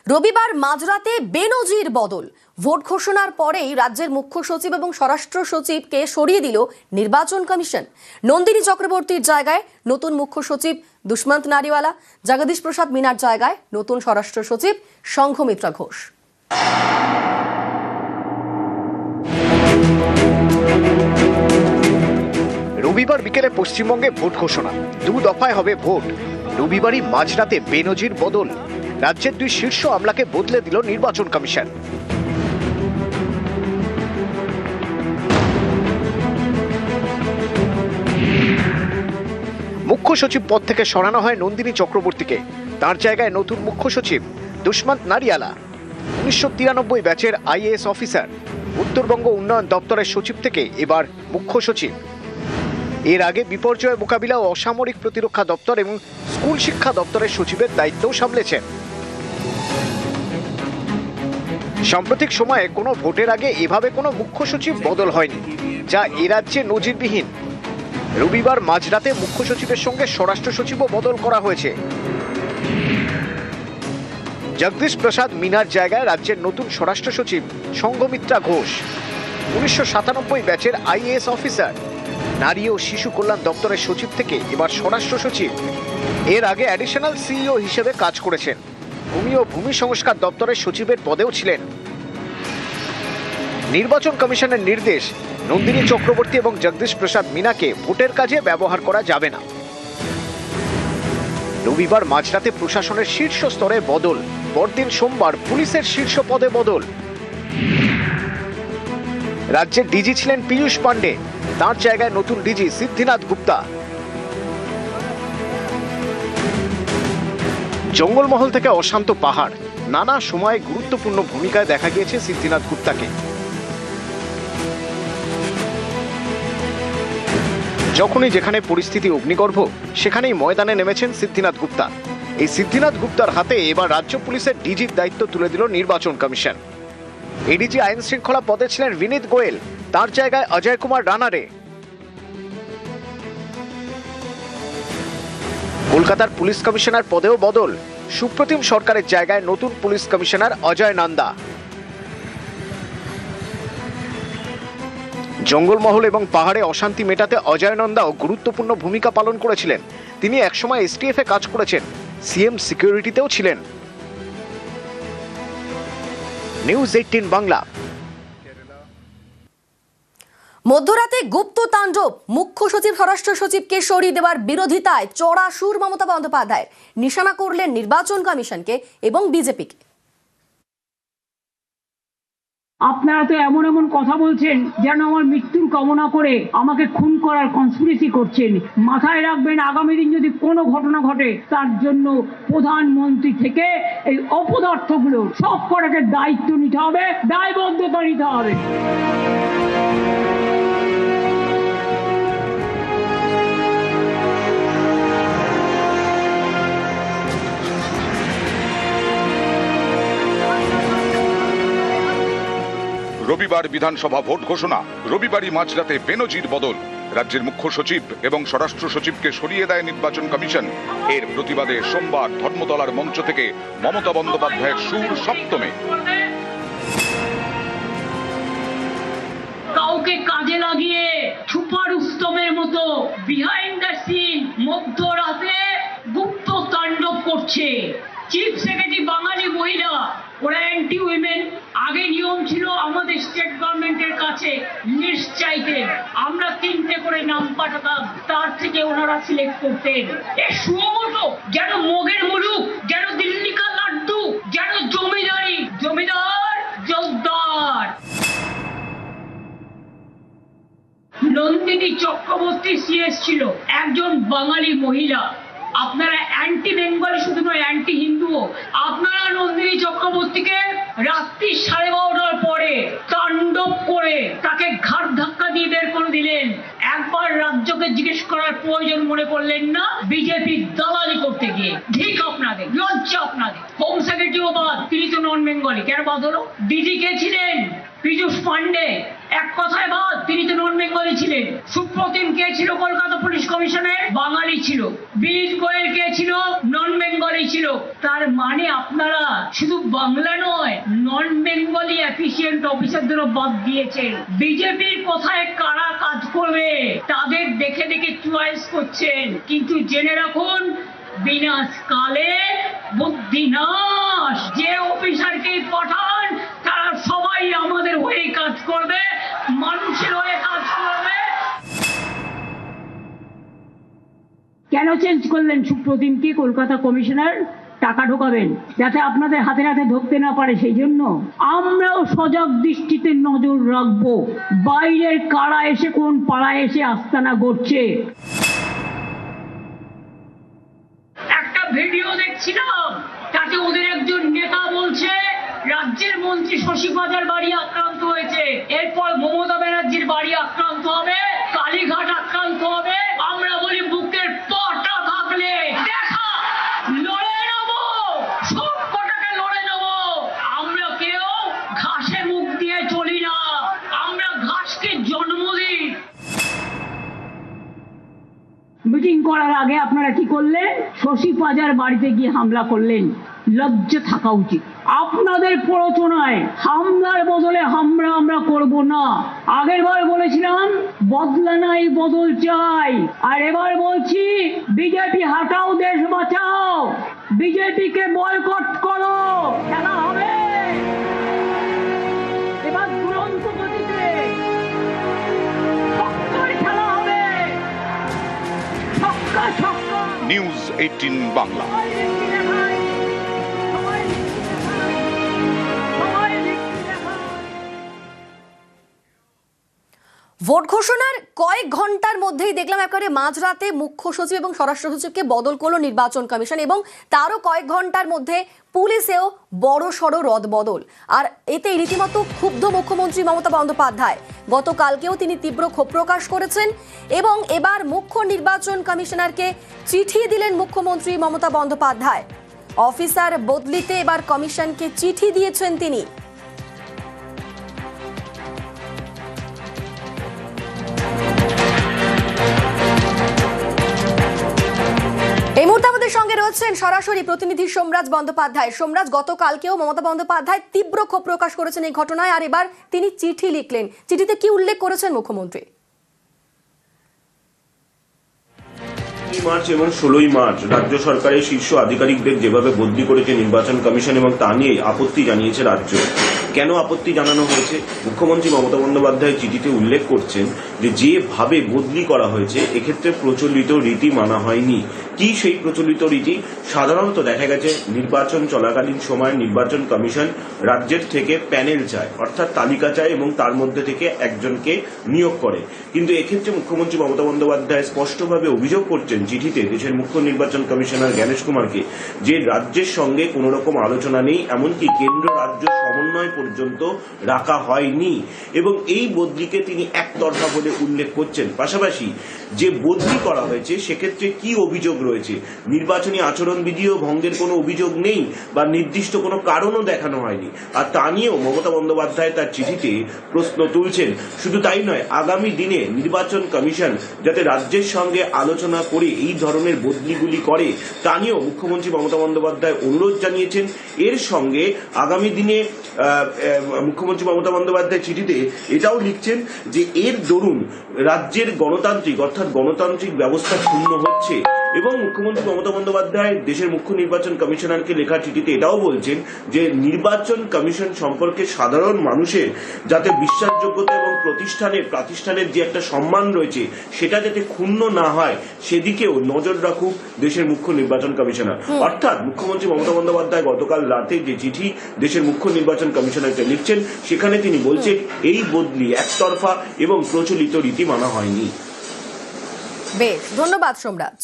রবিবার মাঝরাতে বেনজির বদল। ভোট ঘোষণার পরেই রাজ্যের মুখ্য সচিব এবং স্বরাষ্ট্র সচিবকে সরিয়ে দিল নির্বাচন কমিশন। নন্দিনী চক্রবর্তীর জায়গায় নতুন মুখ্য সচিব দুষ্মন্ত নারিওয়ালা, জগদীশ প্রসাদ মিনার জায়গায় নতুন স্বরাষ্ট্র সচিব সংঘমিত্রা ঘোষ। রবিবার বিকেলে পশ্চিমবঙ্গে ভোট ঘোষণা, দু দফায় হবে ভোট। রবিবারই মাঝরাতে বেনজির বদল। রাজ্যের দুই শীর্ষ আমলাকে বদলে দিল নির্বাচন কমিশন। মুখ্য সচিব পদ থেকে সরানো হয় নন্দিনী চক্রবর্তীকে। তার জায়গায় নতুন মুখ্য সচিব দুষ্মন্ত নারিয়ালা, 1993 ব্যাচের আইএএস অফিসার। উত্তরবঙ্গ উন্নয়ন দপ্তরের সচিব থেকে এবার মুখ্য সচিব। এর আগে বিপর্যয় মোকাবিলা ও অসামরিক প্রতিরক্ষা দপ্তর এবং স্কুল শিক্ষা দপ্তরের সচিবের দায়িত্বও সামলেছেন। সাম্প্রতিক সময়ে কোনো ভোটের আগে এভাবে কোনো মুখ্য সচিব বদল হয়নি, যা এ রাজ্যে নজিরবিহীন। রবিবার মাঝরাতে মুখ্য সচিবের সঙ্গে স্বরাষ্ট্র সচিবও বদল করা হয়েছে। জগদীশ প্রসাদ মিনার জায়গায় রাজ্যের নতুন স্বরাষ্ট্র সচিব সংঘমিত্রা ঘোষ, 1997 ব্যাচের আইএএস অফিসার। নারী ও শিশু কল্যাণ দপ্তরের সচিব থেকে এবার স্বরাষ্ট্র সচিব। এর আগে অ্যাডিশনাল সিইও হিসেবে কাজ করেছেন। ভূমি ও ভূমি সংস্কার দপ্তরের সচিবের পদেও ছিলেন। নির্বাচন কমিশনের নির্দেশ, নন্দিনী চক্রবর্তী এবং জগদীশ প্রসাদ মিনাকে ভোটের কাজে ব্যবহার করা যাবে না। রবিবার মাঝরাতে প্রশাসনের শীর্ষ স্তরে বদল, পরদিন সোমবার পুলিশের শীর্ষ পদে বদল। রাজ্যের ডিজি ছিলেন পীযূষ পান্ডে, তার জায়গায় নতুন ডিজি সিদ্ধিনাথ গুপ্তা। জঙ্গলমহল থেকে অশান্ত পাহাড়, নানা সময়ে গুরুত্বপূর্ণ ভূমিকায় দেখা গিয়েছে সিদ্ধিনাথ গুপ্তাকে। যখনই যেখানে পরিস্থিতি অগ্নিগর্ভ, সেখানেই ময়দানে নেমেছেন সিদ্ধিনাথ গুপ্তা। এই সিদ্ধিনাথ গুপ্তার হাতে এবার রাজ্য পুলিশের ডিজির দায়িত্ব তুলে দিল নির্বাচন কমিশন। এডিজি আইন শৃঙ্খলা পদে ছিলেন বিনীত গোয়েল, তার জায়গায় অজয় কুমার রানারে। কলকাতার পুলিশ কমিশনার পদেও বদল, সুপ্রতিম সরকারের জায়গায় নতুন পুলিশ কমিশনার অজয় নন্দা। জঙ্গলমহল এবং পাহাড়ে অশান্তি মেটাতে অজয় নন্দাও গুরুত্বপূর্ণ ভূমিকা পালন করেছিলেন। তিনি একসময় এসটিএফ এ কাজ করেছেন, সিএম সিকিউরিটিতেও ছিলেন। নিউজ 18 বাংলা। মধ্যরাতে গুপ্ত তাণ্ডব, মুখ্য সচিব স্বরাষ্ট্র সচিবকে সরিয়ে দেওয়ার বিরোধিতায় চড়া সুর মমতা বন্দ্যোপাধ্যায়। নিশানা করলেন নির্বাচন কমিশনকে এবং বিজেপিকে। আপনারা তো এমন এমন কথা বলছেন যেন আমার মৃত্যুর কামনা করে আমাকে খুন করার কনস্পিরেসি করছেন। মাথায় রাখবেন, আগামী দিন যদি কোনো ঘটনা ঘটে, তার জন্য প্রধানমন্ত্রী থেকে এই অপদার্থগুলো সব কটাকে দায়িত্ব নিতে হবে, দায়বদ্ধতা নিতে হবে। রবিবার বিধানসভা ভোট ঘোষণা, রবিবারই মাঝরাতে বেনজির বদল। রাজ্যের মুখ্য সচিব এবং স্বরাষ্ট্র সচিবকে সরিয়ে দেয় নির্বাচন কমিশন। এর প্রতিবাদে সোমবার ধর্মতলার মঞ্চ থেকে মমতা বন্দ্যোপাধ্যায়ের সুর সপ্তমে। কাউকে কাজে লাগিয়ে সুপার উস্তমের মতো বিহাইন্ড দ্য সিন মধ্যরাতে গুপ্ত তাণ্ডব করছে। চিফ সেক্রেটারি বাঙালি মহিলা, ওরা অ্যান্টি উইমেন। আগে নিয়ম ছিল আমাদের স্টেট গভর্নমেন্টের কাছে লিস্ট চাইতেন, আমরা 3টে করে নাম পাঠাতাম, তার থেকে ওনারা সিলেক্ট করতেন। এ সুমতো যেন মগের মুলুক, যেন দিল্লি কা লাড্ডু, যেন জমিদারি, জমিদার জোরদার। নন্দিনী চক্রবর্তী সিএস ছিল একজন বাঙালি মহিলা। আপনারা অ্যান্টি বেঙ্গলি শুধু নয়, অ্যান্টি হিন্দুও। আপনারা নন্দিনী চক্রবর্তীকে রাত্রি 12:30টার পরে তাণ্ডব করে তাকে ঘাট ধাক্কা দিয়ে বের করে দিলেন। একবার রাজ্যকে জিজ্ঞেস করার প্রয়োজন মনে করলেন না বিজেপি দালালি করতে গিয়ে? ঠিক আপনাদের, লজ্জা আপনাদের। হোম সেক্রেটারিও বাদ, তিনি তো নন বেঙ্গলি, কেন বাদ হলো? ডিজি কে ছিলেন? পীযূষ পান্ডে, এক কথায় বাদ, তিনি তো নন বেঙ্গলি ছিলেন। সুপ্রতিম কে ছিল কলকাতা পুলিশ কমিশনে? বাঙালি ছিল। বিনীত গোয়েল কে ছিল? নন বেঙ্গলি ছিল। তার মানে আপনারা শুধু বাংলা নয়, নন বেঙ্গলি এফিসিয়েন্ট অফিসারদেরও বাদ দিয়েছেন। বিজেপির কোথায় কারা কাজ করবে তাদের দেখে দেখে চয়েস করছেন, কিন্তু জেনে রাখুন বিনাশকালে বুদ্ধিনাশ। যে অফিসারকে পাঠান তারা সবাই আমাদের হয়ে কাজ করবে, মানুষের হয়ে কাজ করবে। কেন চেঞ্জ করলেন সুপ্রতিমকে কলকাতা কমিশনার? টাকা ঢোকাবেন যাতে আপনাদের হাতে হাতে ঢুকতে না পারে, সেই জন্য। আমরাও সজাগ দৃষ্টিতে নজর রাখবো বাইরের কারা এসে কোন পাড়ায় এসে আস্তানা গড়ছে। একটা ভিডিও দেখছিলাম, তাতে ওদের একজন নেতা বলছে রাজ্যের মন্ত্রী শশী পাজার বাড়ি আক্রান্ত হয়েছে, এরপর মমতা ব্যানার্জির বাড়ি আক্রান্ত হবে, কালীঘাট আক্রান্ত হবে। আমরা বলি বুকের পাটা থাকলে দেখা, লড়ে নেবো, সব কটাকে লড়ে নেবো। আমরা কেউ ঘাসে মুখ দিয়ে চলি না, আমরা ঘাসকে জন্ম দিই। মিটিং করার আগে আপনারা কি করলেন? শশী পাজার বাড়িতে গিয়ে হামলা করলেন। লজ্জা থাকা উচিত আপনাদের। প্ররোচনায় হামলার বদলে আমরা করব না। আগের বার বলেছিলাম বদলা নাই বদল চাই, আর এবার বলছি বিজেপি হাটাও, দেশ বাঁচাও, বিজেপিকে বয়কট করো। খেলা হবে এবার দুরন্ত গতিতে, ছক্কার খেলা হবে, ছক্কা ছক্কা। নিউজ 18 বাংলা। ভোট ঘোষণার কয়েক ঘন্টার মধ্যেই দেখলাম একেবারে মাঝরাতে মুখ্য সচিব এবং স্বরাষ্ট্র সচিবকে বদল করলো নির্বাচন কমিশন, এবং তারও কয়েক ঘন্টার মধ্যে পুলিশেও বড় সড় রদবদল। আর এতে রীতিমতো ক্ষুব্ধ মুখ্যমন্ত্রী মমতা বন্দ্যোপাধ্যায়। গতকালকেও তিনি তীব্র ক্ষোভ প্রকাশ করেছেন এবং এবার মুখ্য নির্বাচন কমিশনারকে চিঠি দিলেন মুখ্যমন্ত্রী মমতা বন্দ্যোপাধ্যায়। অফিসার বদলিতে এবার কমিশনকে চিঠি দিয়েছেন তিনি। এই মুহূর্তে আমাদের সঙ্গে রয়েছেন সরাসরি প্রতিনিধি সোমরাজ বন্দ্যোপাধ্যায়। সোমরাজ, গতকালকেও মমতা বন্দ্যোপাধ্যায় তীব্র ক্ষোভ প্রকাশ করেছেন এই ঘটনায়, আর এবার তিনি চিঠি লিখলেন। চিঠিতে কি উল্লেখ করেছেন মুখ্যমন্ত্রী? মার্চ এবং 16ই মার্চ রাজ্য সরকারের শীর্ষ আধিকারিকদের যেভাবে বদলি করেছে নির্বাচন কমিশন, এবং তা নিয়ে আপত্তি জানিয়েছে রাজ্য। কেন আপত্তি জানানো হয়েছে? মুখ্যমন্ত্রী মমতা বন্দ্যোপাধ্যায় চিঠিতে উল্লেখ করছেন যে যেভাবে বদলি করা হয়েছে এক্ষেত্রে প্রচলিত রীতি মানা হয়নি। কি সেই প্রচলিত রীতি? সাধারণত দেখা গেছে নির্বাচন চলাকালীন সময় নির্বাচন কমিশন রাজ্যের থেকে প্যানেল চায়, অর্থাৎ তালিকা চায়, এবং তার মধ্যে থেকে একজনকে নিয়োগ করে। কিন্তু এক্ষেত্রে মুখ্যমন্ত্রী মমতা বন্দ্যোপাধ্যায় স্পষ্টভাবে অভিযোগ করছেন চিঠিতে দেশের মুখ্য নির্বাচন কমিশনার জ্ঞানেশ কুমারকে যে রাজ্যের সঙ্গে কোন রকম আলোচনা নেই, এমনকি কেন্দ্র রাজ্য সমন্বয় পর্যন্ত রাখা হয়নি, এবং এই বদলিকে তিনি একতরফা বলে উল্লেখ করছেন। পাশাপাশি যে বদলি করা হয়েছে সেক্ষেত্রে কি অভিযোগ রয়েছে? নির্বাচনী আচরণবিধিও ভঙ্গের কোনো অভিযোগ নেই বা নির্দিষ্ট কোনো কারণও দেখানো হয়নি, আর তা নিয়েও মমতা বন্দ্যোপাধ্যায় তার চিঠিতে প্রশ্ন তুলছেন। শুধু তাই নয়, আগামী দিনে নির্বাচন কমিশন যাতে রাজ্যের সঙ্গে আলোচনা করে এই ধরনের বদলিগুলি করে তা নিয়েও মুখ্যমন্ত্রী মমতা বন্দ্যোপাধ্যায় অনুরোধ জানিয়েছেন। এর সঙ্গে আগামী দিনে মুখ্যমন্ত্রী মমতা বন্দ্যোপাধ্যায় চিঠিতে এটাও লিখছেন যে এর দরুন রাজ্যের গণতান্ত্রিক অর্থাৎ গণতান্ত্রিক ব্যবস্থা ক্ষুণ্ণ হচ্ছে, এবং মুখ্যমন্ত্রী মমতা বন্দ্যোপাধ্যায় দেশের মুখ্য নির্বাচন কমিশনারকে লেখা চিঠিতে এটাও বলছেন যে নির্বাচন কমিশন সম্পর্কে সাধারণ মানুষের যাতে বিশ্বাসযোগ্যতা এবং প্রাতিষ্ঠানের যে একটা সম্মান রয়েছে সেটা যাতে ক্ষুণ্ণ না হয় সেদিকেও নজর রাখুক দেশের মুখ্য নির্বাচন কমিশনার। অর্থাৎ মুখ্যমন্ত্রী মমতা বন্দ্যোপাধ্যায় গতকাল রাতে যে চিঠি দেশের মুখ্য নির্বাচন কমিশনারকে লিখছেন সেখানে তিনি বলছেন এই বদলি একতরফা এবং প্রচলিত রীতি মানা হয়নি। বেশ, ধন্যবাদ সোমরাজ।